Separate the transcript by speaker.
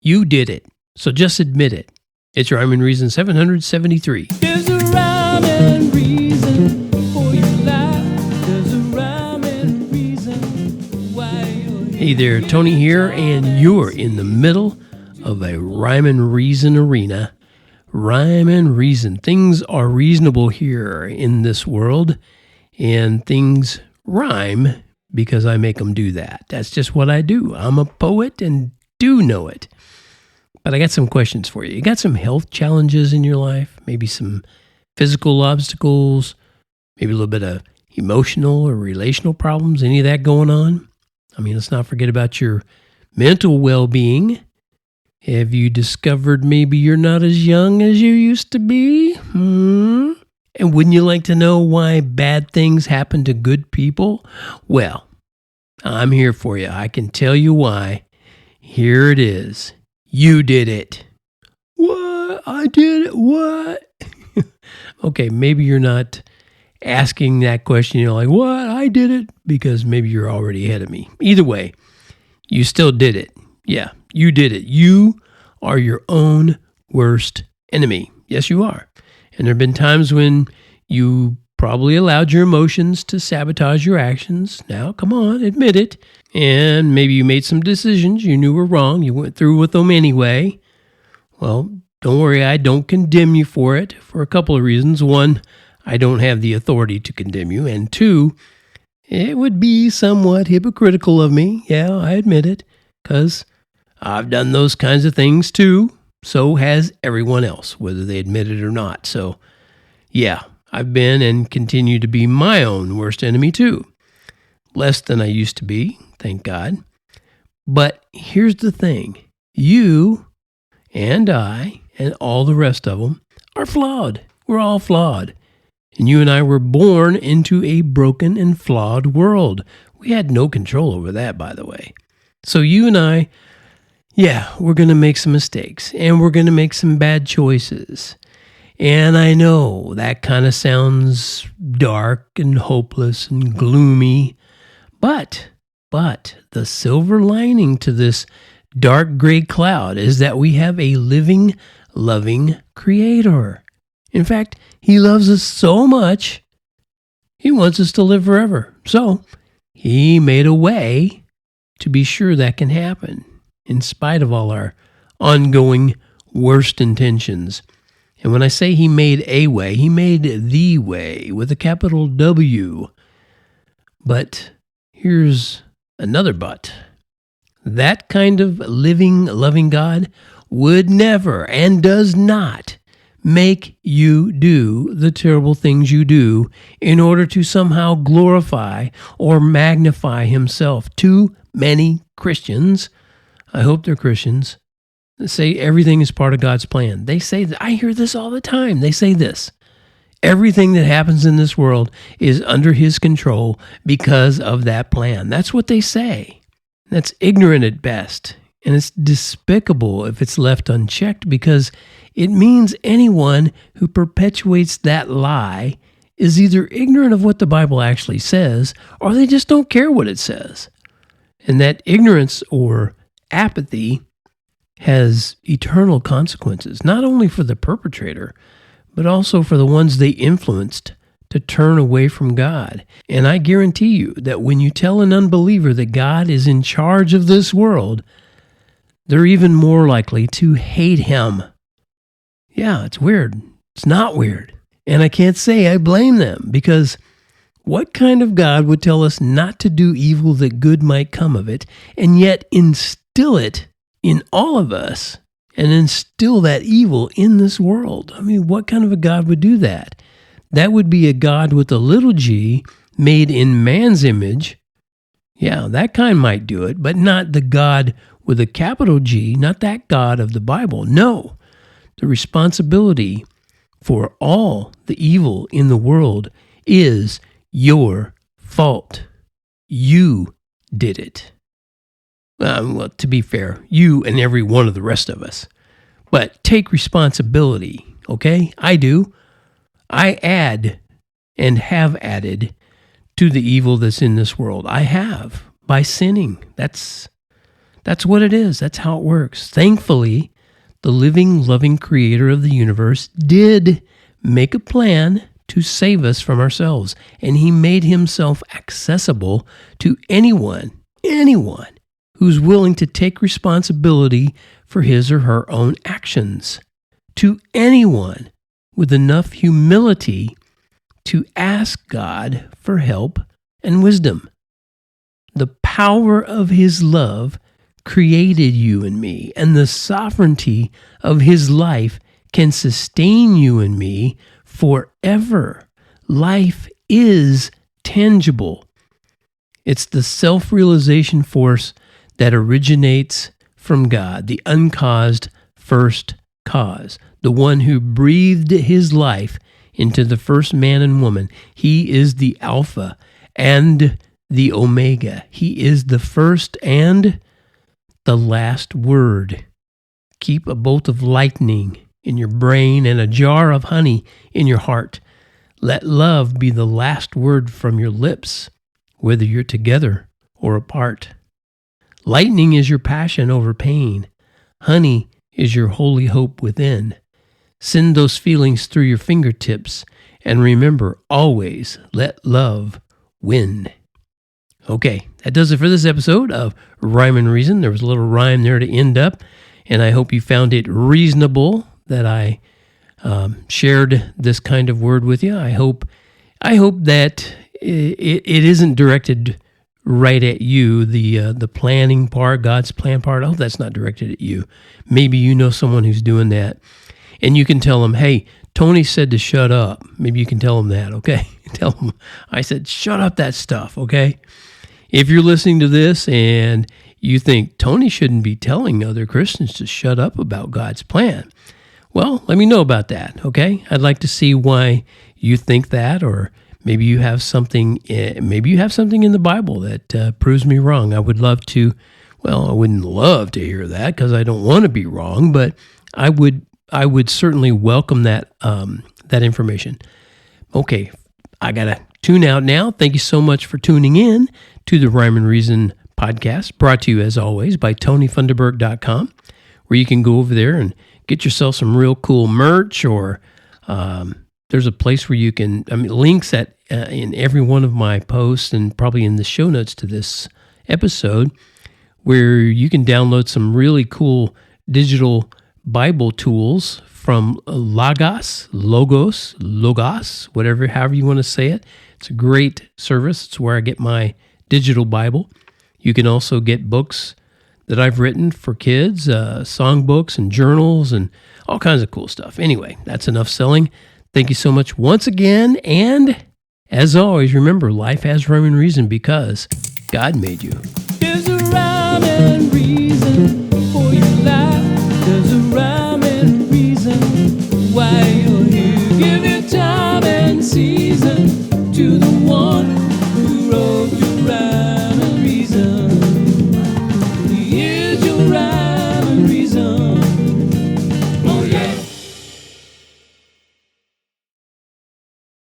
Speaker 1: You did it. So just admit it. It's your Rhyme and Reason 773.
Speaker 2: There's a rhyme and reason for your life. There's a rhyme and reason why you're here.
Speaker 1: Hey there, Tony here, and you're in the middle of a Rhyme and Reason arena. Rhyme and reason. Things are reasonable here in this world, and things rhyme because I make them do that. That's just what I do. I'm a poet and do know it. But I got some questions for you. You got some health challenges in your life, maybe some physical obstacles, maybe a little bit of emotional or relational problems, any of that going on? I mean, let's not forget about your mental well-being. Have you discovered maybe you're not as young as you used to be? And wouldn't you like to know why bad things happen to good people? Well, I'm here for you. I can tell you why. Here it is. You did it. What? I did it? What? Okay, maybe you're not asking that question. You're like, what? I did it? Because maybe you're already ahead of me. Either way, you still did it. Yeah, you did it. You are your own worst enemy. Yes, you are. And there have been times when you probably allowed your emotions to sabotage your actions. Now, come on, admit it. And maybe you made some decisions you knew were wrong. You went through with them anyway. Well, don't worry, I don't condemn you for it for a couple of reasons. One, I don't have the authority to condemn you. And two, it would be somewhat hypocritical of me. Yeah, I admit it, because I've done those kinds of things too. So has everyone else, whether they admit it or not. So, yeah, I've been and continue to be my own worst enemy too. Less than I used to be, thank God. But here's the thing. You and I and all the rest of them are flawed. We're all flawed. And you and I were born into a broken and flawed world. We had no control over that, by the way. So you and I, yeah, we're going to make some mistakes. And we're going to make some bad choices. And I know that kind of sounds dark and hopeless and gloomy. But the silver lining to this dark gray cloud is that we have a living, loving Creator. In fact, He loves us so much, He wants us to live forever. So He made a way to be sure that can happen, in spite of all our ongoing worst intentions. And when I say He made a way, He made the way with a capital W. But here's another but. That kind of living, loving God would never and does not make you do the terrible things you do in order to somehow glorify or magnify Himself. Too many Christians, I hope they're Christians, say everything is part of God's plan. They say that. I hear this all the time. They say this. Everything that happens in this world is under His control because of that plan. That's what they say. That's ignorant at best. And it's despicable if it's left unchecked, because it means anyone who perpetuates that lie is either ignorant of what the Bible actually says, or they just don't care what it says. And that ignorance or apathy has eternal consequences, not only for the perpetrator, but also for the ones they influenced to turn away from God. And I guarantee you that when you tell an unbeliever that God is in charge of this world, they're even more likely to hate Him. Yeah, it's weird. It's not weird. And I can't say I blame them, because what kind of God would tell us not to do evil that good might come of it, and yet instill it in all of us and instill that evil in this world? I mean, what kind of a God would do that? That would be a God with a little g, made in man's image. Yeah, that kind might do it, but not the God with a capital G, not that God of the Bible. No, the responsibility for all the evil in the world is your fault. You did it. Well, to be fair, you and every one of the rest of us. But take responsibility, okay? I do. I add and have added to the evil that's in this world. I have, by sinning. That's That's what it is. That's how it works. Thankfully, the living, loving creator of the universe did make a plan to save us from ourselves. And he made himself accessible to anyone who's willing to take responsibility for his or her own actions. To anyone with enough humility to ask God for help and wisdom. The power of his love created you and me, and the sovereignty of his life can sustain you and me forever. Life is tangible. It's the self-realization force that originates from God, the uncaused first cause, the one who breathed his life into the first man and woman. He is the Alpha and the Omega. He is the first and the last word. Keep a bolt of lightning in your brain and a jar of honey in your heart. Let love be the last word from your lips, whether you're together or apart. Lightning is your passion over pain. Honey is your holy hope within. Send those feelings through your fingertips, and remember, always let love win. Okay, that does it for this episode of Rhyme and Reason. There was a little rhyme there to end up, and I hope you found it reasonable that I shared this kind of word with you. I hope that it isn't directed right at you, the planning part, God's plan part. I hope that's not directed at you. Maybe you know someone who's doing that, and you can tell them, hey, Tony said to shut up. Maybe you can tell them that, okay? Tell them, I said, shut up that stuff, okay? If you're listening to this and you think Tony shouldn't be telling other Christians to shut up about God's plan, well, let me know about that, okay? I'd like to see why you think that, or maybe you have something in the Bible that proves me wrong. I would love to. Well, I wouldn't love to hear that because I don't want to be wrong, but I would certainly welcome that information. Okay, I gotta tune out now. Thank you so much for tuning in to the Rhyme and Reason podcast, brought to you as always by TonyFunderburk.com, where you can go over there and get yourself some real cool merch, or there's a place where you can, links at in every one of my posts and probably in the show notes to this episode, where you can download some really cool digital Bible tools from Logos, however you want to say it. It's a great service. It's where I get my digital Bible. You can also get books that I've written for kids, songbooks and journals and all kinds of cool stuff. Anyway, that's enough selling. Thank you so much once again. And as always, remember, life has rhyme and reason because God made you.
Speaker 2: There's a rhyme and reason for your life. There's a rhyme and reason why